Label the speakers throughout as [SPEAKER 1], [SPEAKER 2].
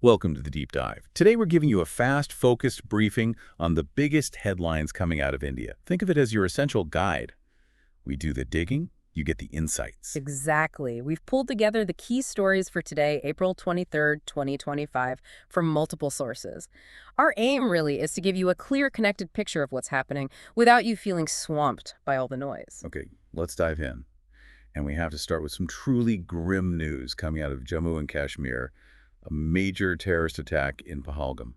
[SPEAKER 1] Welcome to the Deep Dive. Today we're giving you a fast, focused briefing on the biggest headlines coming out of India. Think of it as your essential guide. We do the digging, you get the insights.
[SPEAKER 2] Exactly. We've pulled together the key stories for today, April 23rd, 2025, from multiple sources. Our aim really is to give you a clear, connected picture of what's happening without you feeling swamped by all the noise.
[SPEAKER 1] Okay, let's dive in. And we have to start with some truly grim news coming out of Jammu and Kashmir, a major terrorist attack in Pahalgam.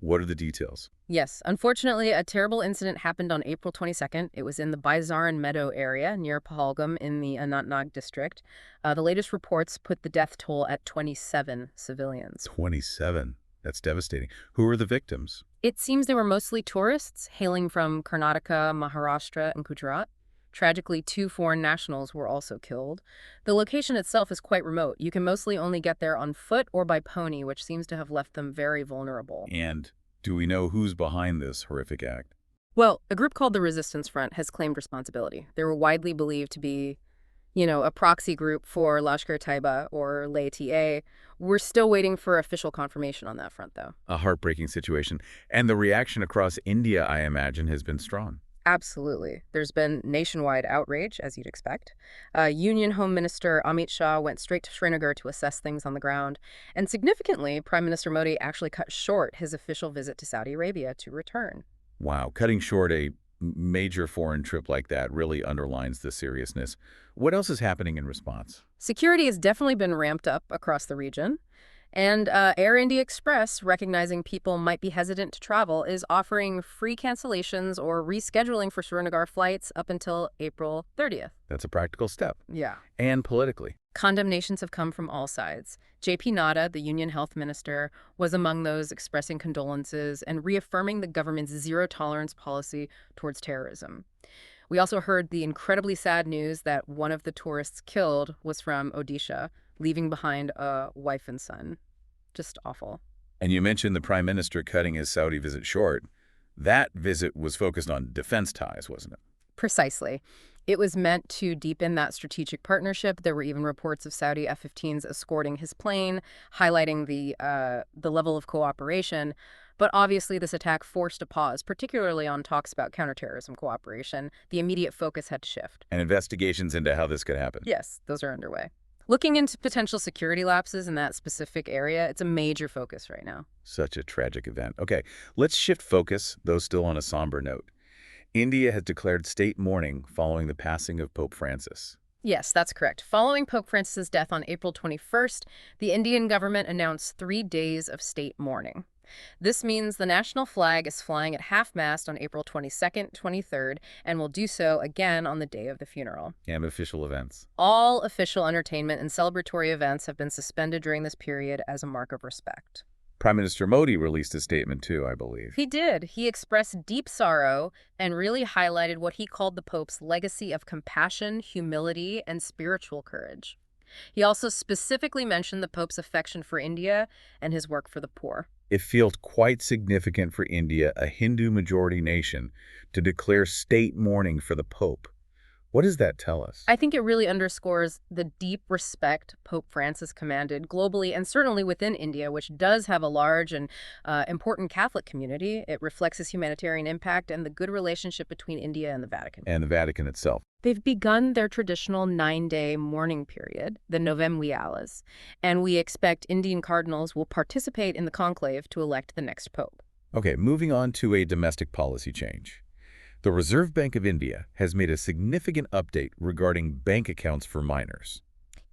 [SPEAKER 1] What are the details?
[SPEAKER 2] Yes, unfortunately, a terrible incident happened on April 22nd. It was in the Baizaran Meadow area near Pahalgam in the Anantnag district. The latest reports put the death toll at 27 civilians.
[SPEAKER 1] 27. That's devastating. Who are the victims?
[SPEAKER 2] It seems they were mostly tourists hailing from Karnataka, Maharashtra, and Gujarat. Tragically, 2 foreign nationals were also killed. The location itself is quite remote. You can mostly only get there on foot or by pony, which seems to have left them very vulnerable.
[SPEAKER 1] And do we know who's behind this horrific act?
[SPEAKER 2] Well, a group called the Resistance Front has claimed responsibility. They were widely believed to be, a proxy group for Lashkar-e-Taiba or Lay-Ta. We're still waiting for official confirmation on that front, though.
[SPEAKER 1] A heartbreaking situation. And the reaction across India, I imagine, has been strong.
[SPEAKER 2] Absolutely. There's been nationwide outrage, as you'd expect. Union Home Minister Amit Shah went straight to Srinagar to assess things on the ground. And significantly, Prime Minister Modi actually cut short his official visit to Saudi Arabia to return.
[SPEAKER 1] Wow, cutting short a major foreign trip like that really underlines the seriousness. What else is happening in response?
[SPEAKER 2] Security has definitely been ramped up across the region. And Air India Express, recognizing people might be hesitant to travel, is offering free cancellations or rescheduling for Srinagar flights up until April 30th.
[SPEAKER 1] That's a practical step.
[SPEAKER 2] Yeah.
[SPEAKER 1] And politically.
[SPEAKER 2] Condemnations have come from all sides. JP Nadda, the Union Health Minister, was among those expressing condolences and reaffirming the government's zero-tolerance policy towards terrorism. We also heard the incredibly sad news that one of the tourists killed was from Odisha, leaving behind a wife and son. Just awful.
[SPEAKER 1] And you mentioned the Prime Minister cutting his Saudi visit short. That visit was focused on defense ties, wasn't it?
[SPEAKER 2] Precisely. It was meant to deepen that strategic partnership. There were even reports of Saudi F-15s escorting his plane, highlighting the level of cooperation. But obviously, this attack forced a pause, particularly on talks about counterterrorism cooperation. The immediate focus had to shift.
[SPEAKER 1] And investigations into how this could happen.
[SPEAKER 2] Yes, those are underway. Looking into potential security lapses in that specific area, it's a major focus right now.
[SPEAKER 1] Such a tragic event. Okay, let's shift focus, though still on a somber note. India has declared state mourning following the passing of Pope Francis.
[SPEAKER 2] Yes, that's correct. Following Pope Francis's death on April 21st, the Indian government announced 3 days of state mourning. This means the national flag is flying at half-mast on April 22nd, 23rd, and will do so again on the day of the funeral.
[SPEAKER 1] And official events.
[SPEAKER 2] All official entertainment and celebratory events have been suspended during this period as a mark of respect.
[SPEAKER 1] Prime Minister Modi released a statement too, I believe.
[SPEAKER 2] He did. He expressed deep sorrow and really highlighted what he called the Pope's legacy of compassion, humility, and spiritual courage. He also specifically mentioned the Pope's affection for India and his work for the poor.
[SPEAKER 1] It feels quite significant for India, a Hindu-majority nation, to declare state mourning for the Pope. What does that tell us?
[SPEAKER 2] I think it really underscores the deep respect Pope Francis commanded globally and certainly within India, which does have a large and important Catholic community. It reflects his humanitarian impact and the good relationship between India and the Vatican.
[SPEAKER 1] And the Vatican itself.
[SPEAKER 2] They've begun their traditional 9-day mourning period, the Novem Vialis, and we expect Indian cardinals will participate in the conclave to elect the next pope.
[SPEAKER 1] Okay, moving on to a domestic policy change. The Reserve Bank of India has made a significant update regarding bank accounts for minors.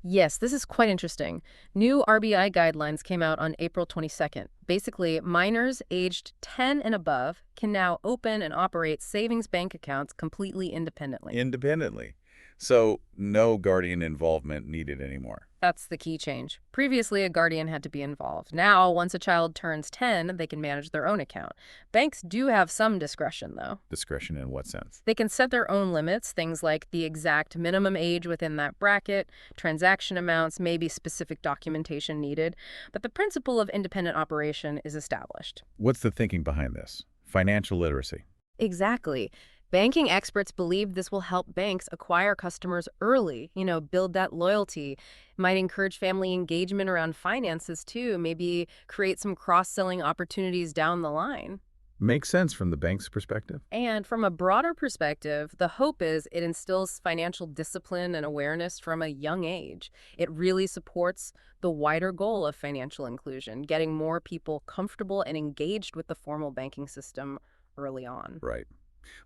[SPEAKER 2] Yes, this is quite interesting. New RBI guidelines came out on April 22nd. Basically, minors aged 10 and above can now open and operate savings bank accounts completely independently.
[SPEAKER 1] Independently. So no guardian involvement needed anymore.
[SPEAKER 2] That's the key change. Previously, a guardian had to be involved. Now, once a child turns 10, they can manage their own account. Banks do have some discretion, though.
[SPEAKER 1] Discretion in what sense?
[SPEAKER 2] They can set their own limits, things like the exact minimum age within that bracket, transaction amounts, maybe specific documentation needed. But the principle of independent operation is established.
[SPEAKER 1] What's the thinking behind this? Financial literacy.
[SPEAKER 2] Exactly. Banking experts believe this will help banks acquire customers early, build that loyalty. Might encourage family engagement around finances too, maybe create some cross-selling opportunities down the line.
[SPEAKER 1] Makes sense from the bank's perspective.
[SPEAKER 2] And from a broader perspective, the hope is it instills financial discipline and awareness from a young age. It really supports the wider goal of financial inclusion, getting more people comfortable and engaged with the formal banking system early on.
[SPEAKER 1] Right.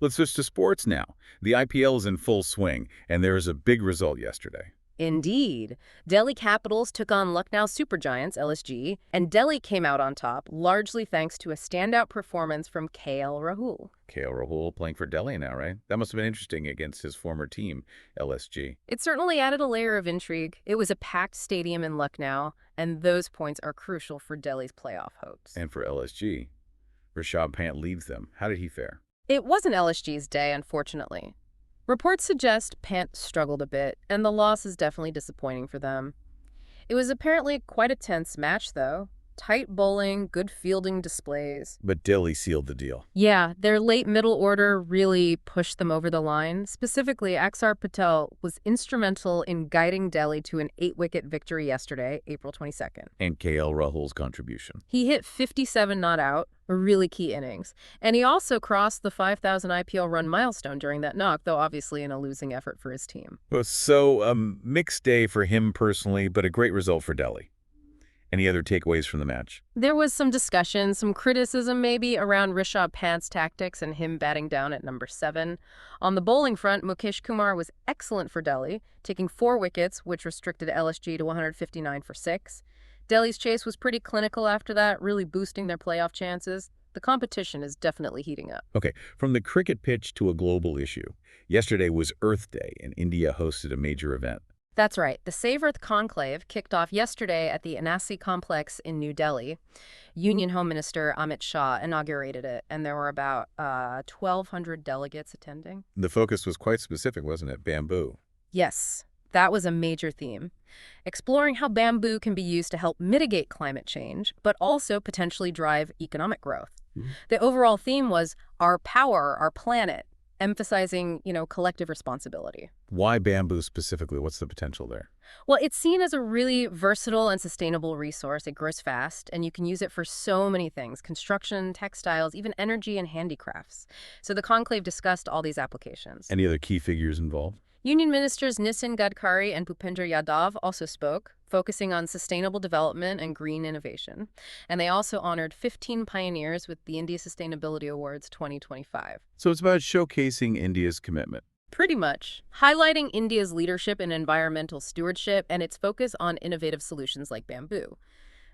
[SPEAKER 1] Let's switch to sports now. The IPL is in full swing, and there is a big result yesterday.
[SPEAKER 2] Indeed. Delhi Capitals took on Lucknow Supergiants, LSG, and Delhi came out on top, largely thanks to a standout performance from KL Rahul.
[SPEAKER 1] KL Rahul playing for Delhi now, right? That must have been interesting against his former team, LSG.
[SPEAKER 2] It certainly added a layer of intrigue. It was a packed stadium in Lucknow, and those points are crucial for Delhi's playoff hopes.
[SPEAKER 1] And for LSG, Rishabh Pant leads them. How did he fare?
[SPEAKER 2] It wasn't LSG's day, unfortunately. Reports suggest Pant struggled a bit, and the loss is definitely disappointing for them. It was apparently quite a tense match, though. Tight bowling, good fielding displays.
[SPEAKER 1] But Delhi sealed the deal.
[SPEAKER 2] Yeah, their late middle order really pushed them over the line. Specifically, Axar Patel was instrumental in guiding Delhi to an 8-wicket victory yesterday, April 22nd.
[SPEAKER 1] And KL Rahul's contribution.
[SPEAKER 2] He hit 57 not out, a really key innings. And he also crossed the 5,000 IPL run milestone during that knock, though obviously in a losing effort for his team.
[SPEAKER 1] So, a mixed day for him personally, but a great result for Delhi. Any other takeaways from the match?
[SPEAKER 2] There was some discussion, some criticism maybe, around Rishabh Pant's tactics and him batting down at number 7. On the bowling front, Mukesh Kumar was excellent for Delhi, taking 4 wickets, which restricted LSG to 159 for 6. Delhi's chase was pretty clinical after that, really boosting their playoff chances. The competition is definitely heating up.
[SPEAKER 1] Okay, from the cricket pitch to a global issue. Yesterday was Earth Day, and India hosted a major event.
[SPEAKER 2] That's right. The Save Earth Conclave kicked off yesterday at the Anasi complex in New Delhi. Union Home Minister Amit Shah inaugurated it, and there were about 1,200 delegates attending.
[SPEAKER 1] The focus was quite specific, wasn't it? Bamboo.
[SPEAKER 2] Yes, that was a major theme. Exploring how bamboo can be used to help mitigate climate change, but also potentially drive economic growth. The overall theme was our power, our planet, emphasizing, collective responsibility.
[SPEAKER 1] Why bamboo specifically? What's the potential there?
[SPEAKER 2] Well, it's seen as a really versatile and sustainable resource. It grows fast, and you can use it for so many things: construction, textiles, even energy and handicrafts. So the conclave discussed all these applications.
[SPEAKER 1] Any other key figures involved?
[SPEAKER 2] Union Ministers Nitin Gadkari and Bhupender Yadav also spoke, focusing on sustainable development and green innovation. And they also honored 15 pioneers with the India Sustainability Awards 2025.
[SPEAKER 1] So it's about showcasing India's commitment.
[SPEAKER 2] Pretty much. Highlighting India's leadership in environmental stewardship and its focus on innovative solutions like bamboo.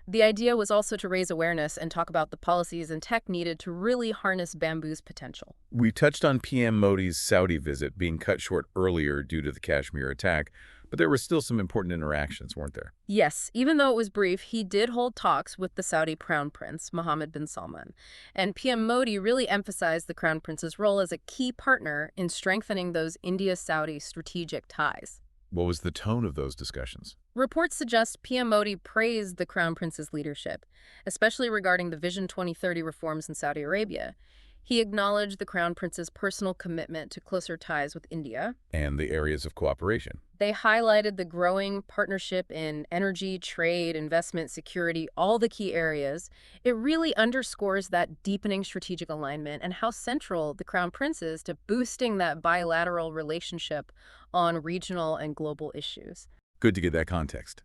[SPEAKER 2] The idea was also to raise awareness and talk about the policies and tech needed to really harness bamboo's potential.
[SPEAKER 1] We touched on PM Modi's Saudi visit being cut short earlier due to the Kashmir attack, but there were still some important interactions, weren't there?
[SPEAKER 2] Yes, even though it was brief, he did hold talks with the Saudi Crown Prince, Mohammed bin Salman. And PM Modi really emphasized the Crown Prince's role as a key partner in strengthening those India-Saudi strategic ties.
[SPEAKER 1] What was the tone of those discussions?
[SPEAKER 2] Reports suggest PM Modi praised the Crown Prince's leadership, especially regarding the Vision 2030 reforms in Saudi Arabia. He acknowledged the Crown Prince's personal commitment to closer ties with India.
[SPEAKER 1] And the areas of cooperation.
[SPEAKER 2] They highlighted the growing partnership in energy, trade, investment, security, all the key areas. It really underscores that deepening strategic alignment and how central the Crown Prince is to boosting that bilateral relationship on regional and global issues.
[SPEAKER 1] Good to get that context.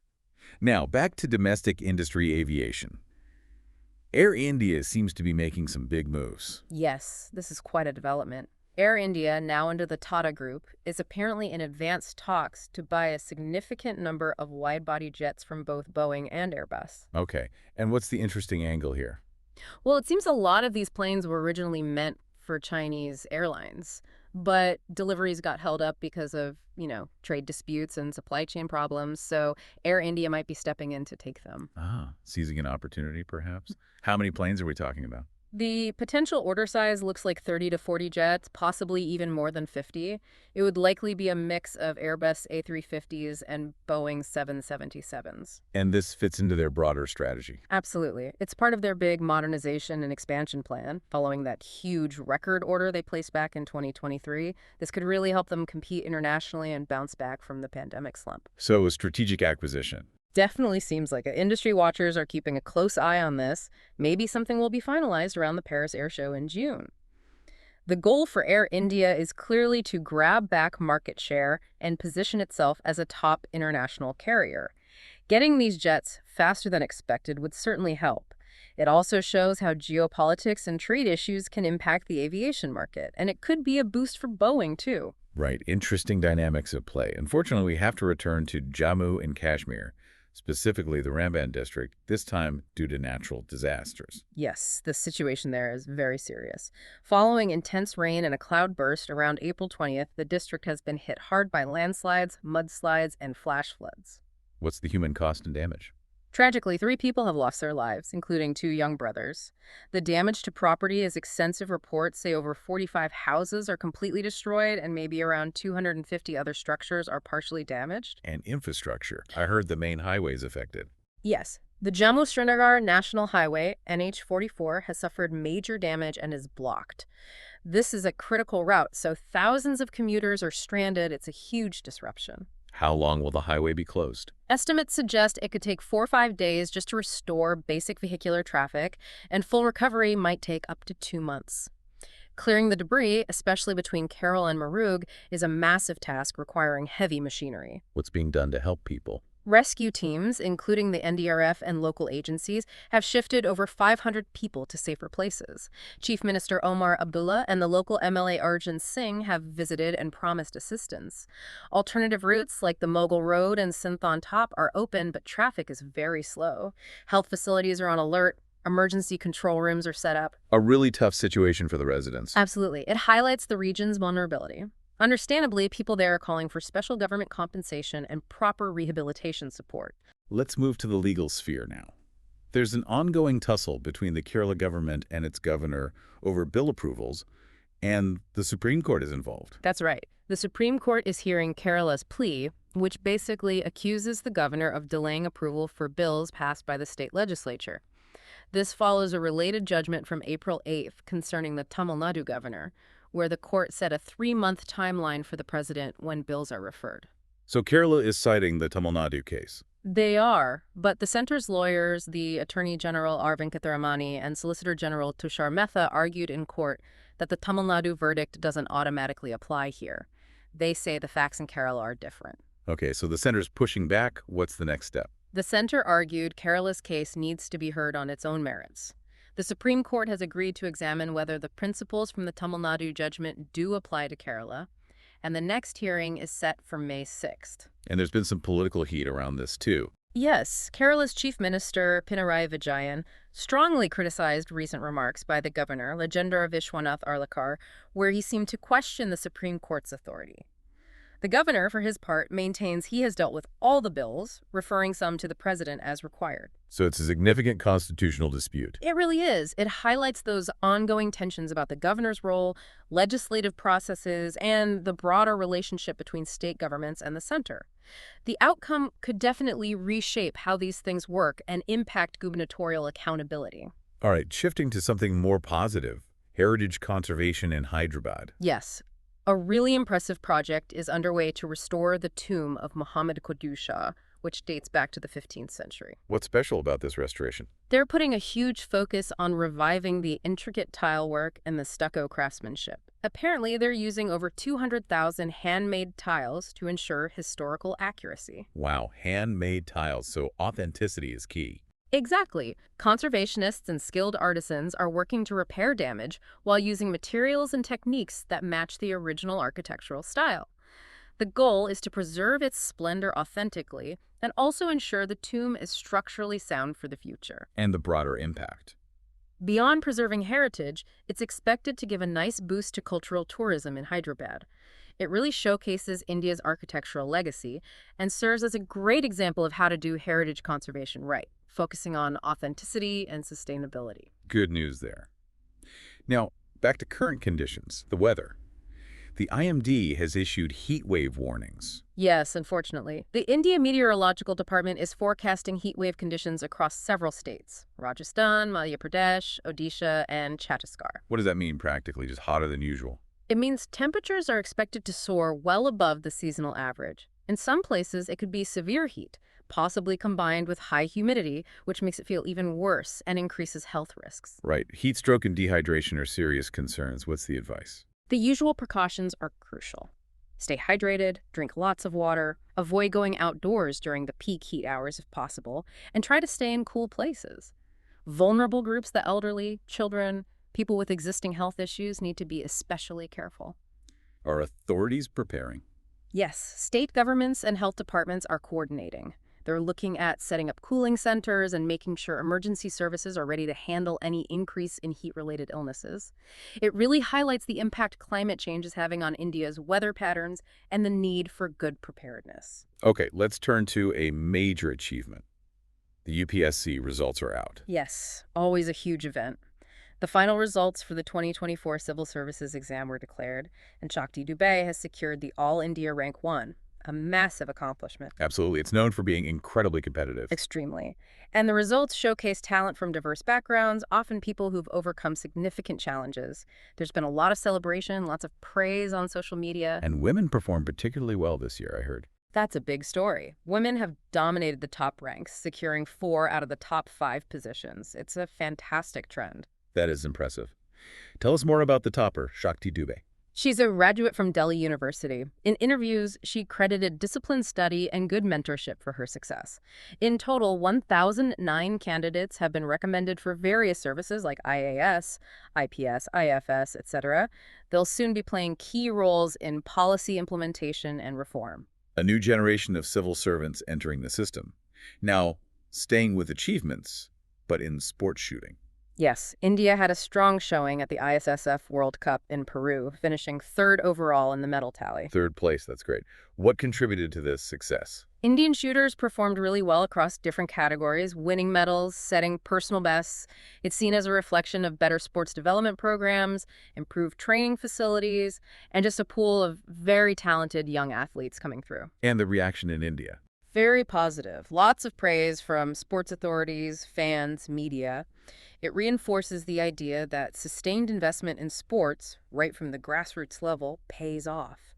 [SPEAKER 1] Now, back to domestic industry aviation. Air India seems to be making some big moves.
[SPEAKER 2] Yes, this is quite a development. Air India, now under the Tata Group, is apparently in advanced talks to buy a significant number of wide-body jets from both Boeing and Airbus.
[SPEAKER 1] Okay, and what's the interesting angle here?
[SPEAKER 2] Well, it seems a lot of these planes were originally meant for Chinese airlines, but deliveries got held up because of, trade disputes and supply chain problems, so Air India might be stepping in to take them.
[SPEAKER 1] Seizing an opportunity, perhaps? How many planes are we talking about?
[SPEAKER 2] The potential order size looks like 30 to 40 jets, possibly even more than 50. It would likely be a mix of Airbus A350s and Boeing 777s.
[SPEAKER 1] And this fits into their broader strategy.
[SPEAKER 2] Absolutely. It's part of their big modernization and expansion plan, following that huge record order they placed back in 2023. This could really help them compete internationally and bounce back from the pandemic slump.
[SPEAKER 1] So a strategic acquisition.
[SPEAKER 2] Definitely seems like it. Industry watchers are keeping a close eye on this. Maybe something will be finalized around the Paris Air Show in June. The goal for Air India is clearly to grab back market share and position itself as a top international carrier. Getting these jets faster than expected would certainly help. It also shows how geopolitics and trade issues can impact the aviation market, and it could be a boost for Boeing, too.
[SPEAKER 1] Right, interesting dynamics at play. Unfortunately, we have to return to Jammu and Kashmir, specifically the Ramban district, this time due to natural disasters.
[SPEAKER 2] Yes, the situation there is very serious. Following intense rain and a cloud burst around April 20th, the district has been hit hard by landslides, mudslides, and flash floods.
[SPEAKER 1] What's the human cost and damage?
[SPEAKER 2] Tragically, 3 people have lost their lives, including 2 young brothers. The damage to property is extensive. Reports say over 45 houses are completely destroyed and maybe around 250 other structures are partially damaged.
[SPEAKER 1] And infrastructure. I heard the main highways affected.
[SPEAKER 2] Yes, the Jammu-Srinagar National Highway, NH44, has suffered major damage and is blocked. This is a critical route, so thousands of commuters are stranded. It's a huge disruption.
[SPEAKER 1] How long will the highway be closed?
[SPEAKER 2] Estimates suggest it could take 4 or 5 days just to restore basic vehicular traffic, and full recovery might take up to 2 months. Clearing the debris, especially between Kerala and Marug, is a massive task requiring heavy machinery.
[SPEAKER 1] What's being done to help people?
[SPEAKER 2] Rescue teams, including the NDRF and local agencies, have shifted over 500 people to safer places. Chief Minister Omar Abdullah and the local MLA Arjun Singh have visited and promised assistance. Alternative routes like the Mughal Road and Sinthon Top are open, but traffic is very slow. Health facilities are on alert. Emergency control rooms are set up.
[SPEAKER 1] A really tough situation for the residents.
[SPEAKER 2] Absolutely. It highlights the region's vulnerability. Understandably, people there are calling for special government compensation and proper rehabilitation support.
[SPEAKER 1] Let's move to the legal sphere now. There's an ongoing tussle between the Kerala government and its governor over bill approvals, and the Supreme Court is involved.
[SPEAKER 2] That's right. The Supreme Court is hearing Kerala's plea, which basically accuses the governor of delaying approval for bills passed by the state legislature. This follows a related judgment from April 8th concerning the Tamil Nadu governor, where the court set a 3-month timeline for the president when bills are referred.
[SPEAKER 1] So Kerala is citing the Tamil Nadu case.
[SPEAKER 2] They are, but the center's lawyers, the Attorney General R. Venkataramani and Solicitor General Tushar Mehta, argued in court that the Tamil Nadu verdict doesn't automatically apply here. They say the facts in Kerala are different.
[SPEAKER 1] Okay, so the center's pushing back. What's the next step?
[SPEAKER 2] The center argued Kerala's case needs to be heard on its own merits. The Supreme Court has agreed to examine whether the principles from the Tamil Nadu judgment do apply to Kerala, and the next hearing is set for May 6th.
[SPEAKER 1] And there's been some political heat around this, too.
[SPEAKER 2] Yes, Kerala's Chief Minister, Pinarayi Vijayan, strongly criticized recent remarks by the governor, Legendar Vishwanath Arlekar, where he seemed to question the Supreme Court's authority. The governor, for his part, maintains he has dealt with all the bills, referring some to the president as required.
[SPEAKER 1] So it's a significant constitutional dispute.
[SPEAKER 2] It really is. It highlights those ongoing tensions about the governor's role, legislative processes, and the broader relationship between state governments and the center. The outcome could definitely reshape how these things work and impact gubernatorial accountability.
[SPEAKER 1] All right, shifting to something more positive, heritage conservation in Hyderabad.
[SPEAKER 2] Yes. A really impressive project is underway to restore the tomb of Muhammad Qutb Shah, which dates back to the 15th century.
[SPEAKER 1] What's special about this restoration?
[SPEAKER 2] They're putting a huge focus on reviving the intricate tile work and the stucco craftsmanship. Apparently, they're using over 200,000 handmade tiles to ensure historical accuracy.
[SPEAKER 1] Wow, handmade tiles, so authenticity is key.
[SPEAKER 2] Exactly. Conservationists and skilled artisans are working to repair damage while using materials and techniques that match the original architectural style. The goal is to preserve its splendor authentically and also ensure the tomb is structurally sound for the future.
[SPEAKER 1] And the broader impact.
[SPEAKER 2] Beyond preserving heritage, it's expected to give a nice boost to cultural tourism in Hyderabad. It really showcases India's architectural legacy and serves as a great example of how to do heritage conservation right, focusing on authenticity and sustainability.
[SPEAKER 1] Good news there. Now, back to current conditions, the weather. The IMD has issued heat wave warnings.
[SPEAKER 2] Yes, unfortunately. The India Meteorological Department is forecasting heat wave conditions across several states: Rajasthan, Madhya Pradesh, Odisha, and Chhattisgarh.
[SPEAKER 1] What does that mean practically? Just hotter than usual?
[SPEAKER 2] It means temperatures are expected to soar well above the seasonal average. In some places, it could be severe heat, possibly combined with high humidity, which makes it feel even worse and increases health risks.
[SPEAKER 1] Right. Heat stroke and dehydration are serious concerns. What's the advice?
[SPEAKER 2] The usual precautions are crucial. Stay hydrated, drink lots of water, avoid going outdoors during the peak heat hours if possible, and try to stay in cool places. Vulnerable groups, the elderly, children, people with existing health issues, need to be especially careful.
[SPEAKER 1] Are authorities preparing?
[SPEAKER 2] Yes, state governments and health departments are coordinating. They're looking at setting up cooling centers and making sure emergency services are ready to handle any increase in heat-related illnesses. It really highlights the impact climate change is having on India's weather patterns and the need for good preparedness.
[SPEAKER 1] Okay, let's turn to a major achievement. The UPSC results are out.
[SPEAKER 2] Yes, always a huge event. The final results for the 2024 Civil Services exam were declared, and Shakti Dubey has secured the All India Rank 1, a massive accomplishment.
[SPEAKER 1] Absolutely. It's known for being incredibly competitive.
[SPEAKER 2] Extremely. And the results showcase talent from diverse backgrounds, often people who've overcome significant challenges. There's been a lot of celebration, lots of praise on social media.
[SPEAKER 1] And women performed particularly well this year, I heard.
[SPEAKER 2] That's a big story. Women have dominated the top ranks, securing 4 out of the top 5 positions. It's a fantastic trend.
[SPEAKER 1] That is impressive. Tell us more about the topper, Shakti Dubey.
[SPEAKER 2] She's a graduate from Delhi University. In interviews, she credited disciplined study and good mentorship for her success. In total, 1,009 candidates have been recommended for various services like IAS, IPS, IFS, etc. They'll soon be playing key roles in policy implementation and reform.
[SPEAKER 1] A new generation of civil servants entering the system. Now, staying with achievements, but in sports shooting.
[SPEAKER 2] Yes, India had a strong showing at the ISSF World Cup in Peru, finishing 3rd overall in the medal tally.
[SPEAKER 1] 3rd place, that's great. What contributed to this success?
[SPEAKER 2] Indian shooters performed really well across different categories, winning medals, setting personal bests. It's seen as a reflection of better sports development programs, improved training facilities, and just a pool of very talented young athletes coming through.
[SPEAKER 1] And the reaction in India?
[SPEAKER 2] Very positive. Lots of praise from sports authorities, fans, media. It reinforces the idea that sustained investment in sports, right from the grassroots level, pays off.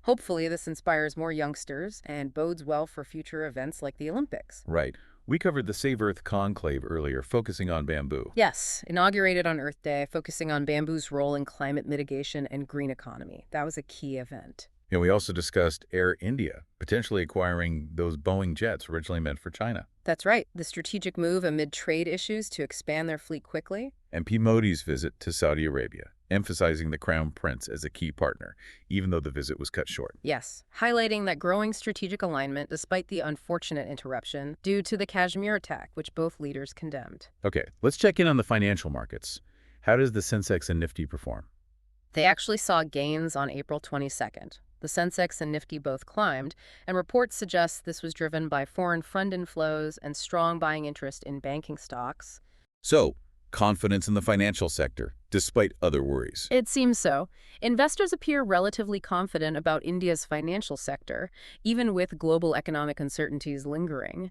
[SPEAKER 2] Hopefully, this inspires more youngsters and bodes well for future events like the Olympics.
[SPEAKER 1] Right. We covered the Save Earth Conclave earlier, focusing on bamboo.
[SPEAKER 2] Yes, inaugurated on Earth Day, focusing on bamboo's role in climate mitigation and green economy. That was a key event.
[SPEAKER 1] And we also discussed Air India, potentially acquiring those Boeing jets originally meant for China.
[SPEAKER 2] That's right, the strategic move amid trade issues to expand their fleet quickly.
[SPEAKER 1] And P. Modi's visit to Saudi Arabia, emphasizing the Crown Prince as a key partner, even though the visit was cut short.
[SPEAKER 2] Yes, highlighting that growing strategic alignment despite the unfortunate interruption due to the Kashmir attack, which both leaders condemned.
[SPEAKER 1] Okay, let's check in on the financial markets. How does the Sensex and Nifty perform?
[SPEAKER 2] They actually saw gains on April 22nd. The Sensex and Nifty both climbed, and reports suggest this was driven by foreign fund inflows and strong buying interest in banking stocks.
[SPEAKER 1] So, confidence in the financial sector, despite other worries.
[SPEAKER 2] It seems so. Investors appear relatively confident about India's financial sector, even with global economic uncertainties lingering.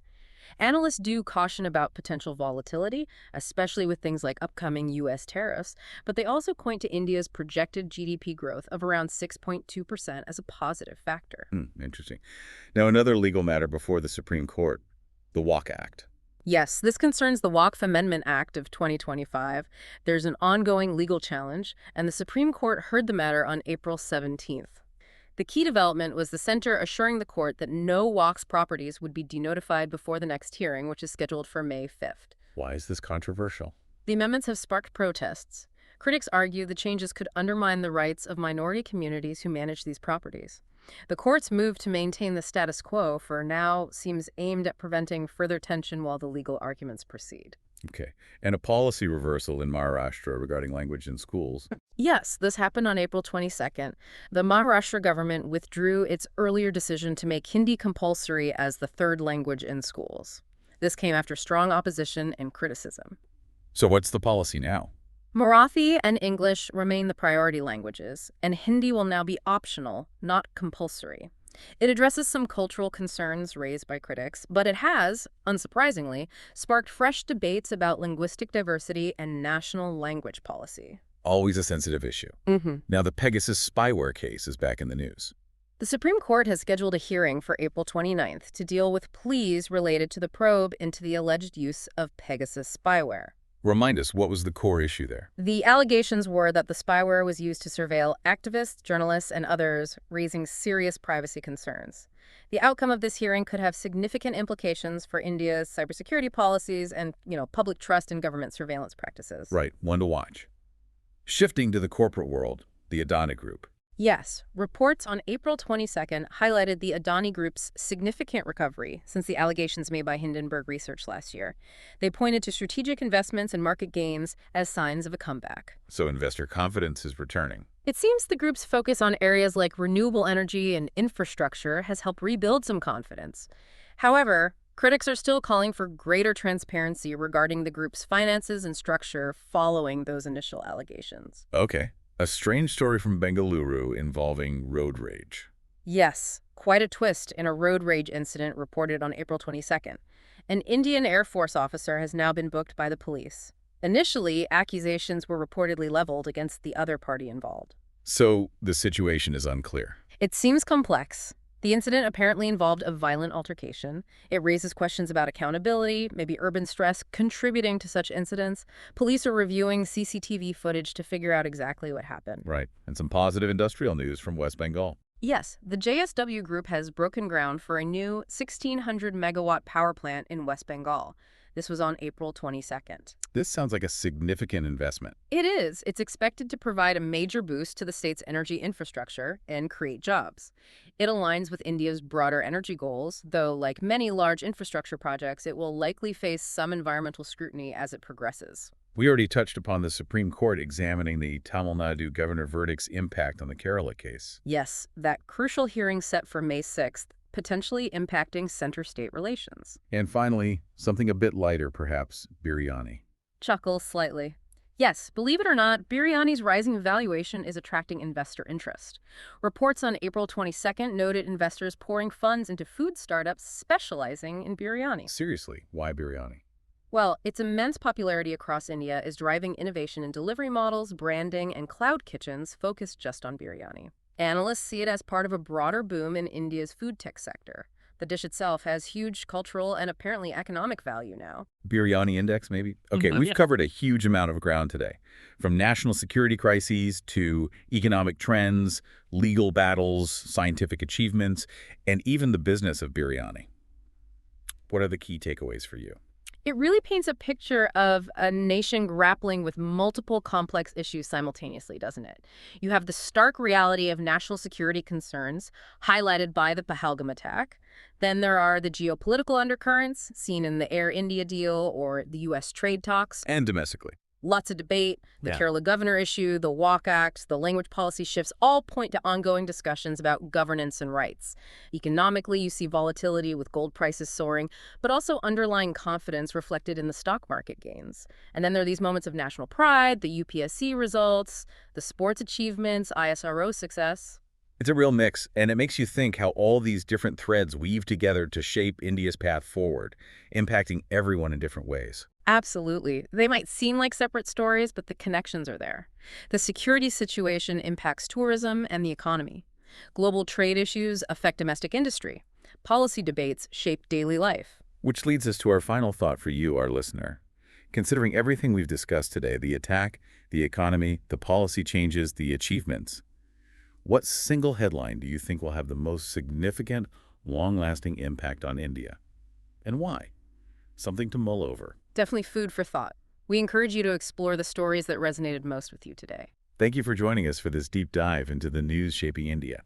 [SPEAKER 2] Analysts do caution about potential volatility, especially with things like upcoming U.S. tariffs, but they also point to India's projected GDP growth of around 6.2% as a positive factor.
[SPEAKER 1] Interesting. Now, another legal matter before the Supreme Court, the Walk Act.
[SPEAKER 2] Yes, this concerns the Waqf Amendment Act of 2025. There's an ongoing legal challenge, and the Supreme Court heard the matter on April 17th. The key development was the center assuring the court that no Waqf properties would be denotified before the next hearing, which is scheduled for May 5th.
[SPEAKER 1] Why is this controversial?
[SPEAKER 2] The amendments have sparked protests. Critics argue the changes could undermine the rights of minority communities who manage these properties. The court's move to maintain the status quo for now seems aimed at preventing further tension while the legal arguments proceed.
[SPEAKER 1] Okay. And a policy reversal in Maharashtra regarding language in schools.
[SPEAKER 2] Yes, this happened on April 22nd. The Maharashtra government withdrew its earlier decision to make Hindi compulsory as the 3rd language in schools. This came after strong opposition and criticism.
[SPEAKER 1] So what's the policy now?
[SPEAKER 2] Marathi and English remain the priority languages, and Hindi will now be optional, not compulsory. It addresses some cultural concerns raised by critics, but it has, unsurprisingly, sparked fresh debates about linguistic diversity and national language policy.
[SPEAKER 1] Always a sensitive issue.
[SPEAKER 2] Mhm.
[SPEAKER 1] Now, the Pegasus spyware case is back in the news.
[SPEAKER 2] The Supreme Court has scheduled a hearing for April 29th to deal with pleas related to the probe into the alleged use of Pegasus spyware.
[SPEAKER 1] Remind us, what was the core issue there?
[SPEAKER 2] The allegations were that the spyware was used to surveil activists, journalists, and others, raising serious privacy concerns. The outcome of this hearing could have significant implications for India's cybersecurity policies and, public trust in government surveillance practices.
[SPEAKER 1] Right, one to watch. Shifting to the corporate world, the Adani Group.
[SPEAKER 2] Yes, reports on April 22nd highlighted the Adani Group's significant recovery since the allegations made by Hindenburg Research last year. They pointed to strategic investments and market gains as signs of a comeback.
[SPEAKER 1] So investor confidence is returning.
[SPEAKER 2] It seems the group's focus on areas like renewable energy and infrastructure has helped rebuild some confidence. However, critics are still calling for greater transparency regarding the group's finances and structure following those initial allegations.
[SPEAKER 1] Okay. A strange story from Bengaluru involving road rage.
[SPEAKER 2] Yes, quite a twist in a road rage incident reported on April 22nd. An Indian Air Force officer has now been booked by the police. Initially, accusations were reportedly leveled against the other party involved.
[SPEAKER 1] So the situation is unclear.
[SPEAKER 2] It seems complex. The incident apparently involved a violent altercation. It raises questions about accountability, maybe urban stress contributing to such incidents. Police are reviewing CCTV footage to figure out exactly what happened.
[SPEAKER 1] Right. And some positive industrial news from West Bengal.
[SPEAKER 2] Yes, the JSW Group has broken ground for a new 1,600 megawatt power plant in West Bengal. This was on April 22nd.
[SPEAKER 1] This sounds like a significant investment.
[SPEAKER 2] It is. It's expected to provide a major boost to the state's energy infrastructure and create jobs. It aligns with India's broader energy goals, though like many large infrastructure projects, it will likely face some environmental scrutiny as it progresses.
[SPEAKER 1] We already touched upon the Supreme Court examining the Tamil Nadu governor verdict's impact on the Kerala case.
[SPEAKER 2] Yes, that crucial hearing set for May 6th, potentially impacting center-state relations.
[SPEAKER 1] And finally, something a bit lighter, perhaps, biryani.
[SPEAKER 2] Chuckles slightly. Yes, believe it or not, biryani's rising valuation is attracting investor interest. Reports on April 22nd noted investors pouring funds into food startups specializing in biryani.
[SPEAKER 1] Seriously, why biryani?
[SPEAKER 2] Well, its immense popularity across India is driving innovation in delivery models, branding, and cloud kitchens focused just on biryani. Analysts see it as part of a broader boom in India's food tech sector. The dish itself has huge cultural and apparently economic value now.
[SPEAKER 1] Biryani index, maybe? Okay, we've covered a huge amount of ground today. From national security crises to economic trends, legal battles, scientific achievements, and even the business of biryani. What are the key takeaways for you?
[SPEAKER 2] It really paints a picture of a nation grappling with multiple complex issues simultaneously, doesn't it? You have the stark reality of national security concerns, highlighted by the Pahalgam attack. Then there are the geopolitical undercurrents, seen in the Air India deal or the U.S. trade talks.
[SPEAKER 1] And domestically.
[SPEAKER 2] Lots of debate, the Kerala governor issue, the Walk Act, the language policy shifts all point to ongoing discussions about governance and rights. Economically, you see volatility with gold prices soaring, but also underlying confidence reflected in the stock market gains. And then there are these moments of national pride, the UPSC results, the sports achievements, ISRO success.
[SPEAKER 1] It's a real mix, and it makes you think how all these different threads weave together to shape India's path forward, impacting everyone in different ways.
[SPEAKER 2] Absolutely. They might seem like separate stories, but the connections are there. The security situation impacts tourism and the economy. Global trade issues affect domestic industry. Policy debates shape daily life.
[SPEAKER 1] Which leads us to our final thought for you, our listener. Considering everything we've discussed today, the attack, the economy, the policy changes, the achievements, what single headline do you think will have the most significant, long-lasting impact on India? And why? Something to mull over.
[SPEAKER 2] Definitely food for thought. We encourage you to explore the stories that resonated most with you today.
[SPEAKER 1] Thank you for joining us for this deep dive into the news shaping India.